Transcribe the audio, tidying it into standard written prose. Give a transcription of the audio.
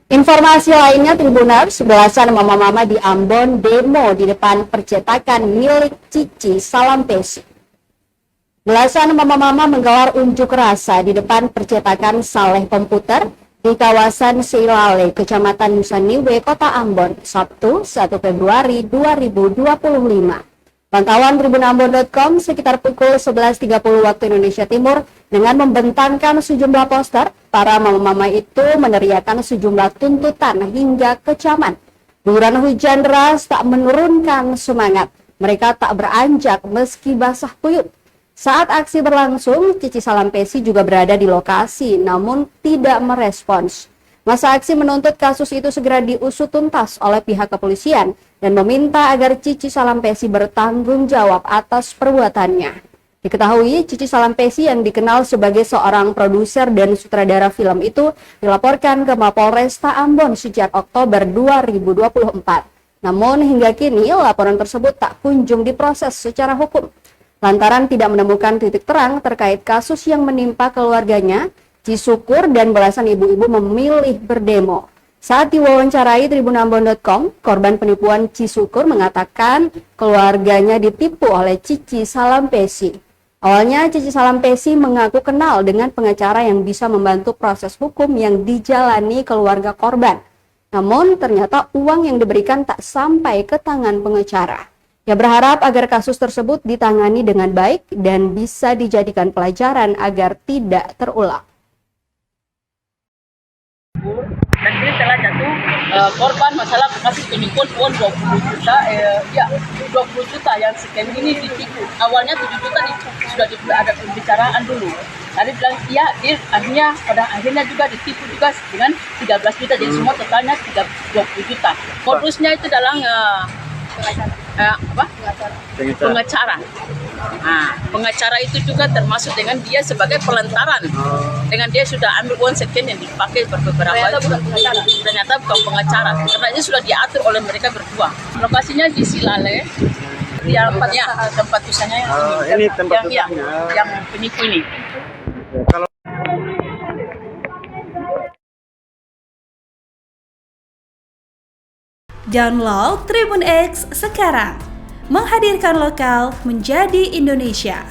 Informasi lainnya, Tribuners, belasan mama-mama di Ambon demo di depan percetakan milik Cici Salampesi. Belasan mama-mama menggelar unjuk rasa di depan percetakan Saleh Komputer di kawasan Silale, Kecamatan Nusaniwe, Kota Ambon, Sabtu 1 Februari 2025. Pantauan tribunambon.com sekitar pukul 11.30 waktu Indonesia Timur dengan membentangkan sejumlah poster, para mama-mama itu meneriakan sejumlah tuntutan hingga kecaman. Guyuran hujan deras tak menurunkan semangat. Mereka tak beranjak meski basah kuyup. Saat aksi berlangsung, Cici Salampesi juga berada di lokasi namun tidak merespons. Masa aksi menuntut kasus itu segera diusut tuntas oleh pihak kepolisian dan meminta agar Cici Salampesi bertanggung jawab atas perbuatannya. Diketahui, Cici Salampesi yang dikenal sebagai seorang produser dan sutradara film itu dilaporkan ke Mapolresta Ambon sejak Oktober 2024. Namun hingga kini laporan tersebut tak kunjung diproses secara hukum. Lantaran tidak menemukan titik terang terkait kasus yang menimpa keluarganya, Cisukur dan belasan ibu-ibu memilih berdemo. Saat diwawancarai tribunambon.com, korban penipuan Cisukur mengatakan keluarganya ditipu oleh Cici Salampesi. Awalnya Cici Salampesi mengaku kenal dengan pengacara yang bisa membantu proses hukum yang dijalani keluarga korban. Namun ternyata uang yang diberikan tak sampai ke tangan pengacara. Ia berharap agar kasus tersebut ditangani dengan baik dan bisa dijadikan pelajaran agar tidak terulang. Dan ini telah jatuh korban masalah kasus penipuan uang 20 juta, 20 juta yang sekian ini ditipu. Awalnya 7 juta sudah ada pembicaraan dulu. Tadi bilang iya, dia pada akhirnya juga ditipu juga dengan 13 juta, jadi semua totalnya 20 juta. Modusnya itu dalam pengacara. Nah, pengacara itu juga termasuk dengan dia sebagai pelantaran. Dengan dia sudah ambil uang sekian yang dipakai beberapa. Ternyata bukan pengacara. Karena ini sudah diatur oleh mereka berdua. Lokasinya di Silale. Tempat usahanya yang penipu ini. Download Tribun X sekarang, menghadirkan lokal menjadi Indonesia.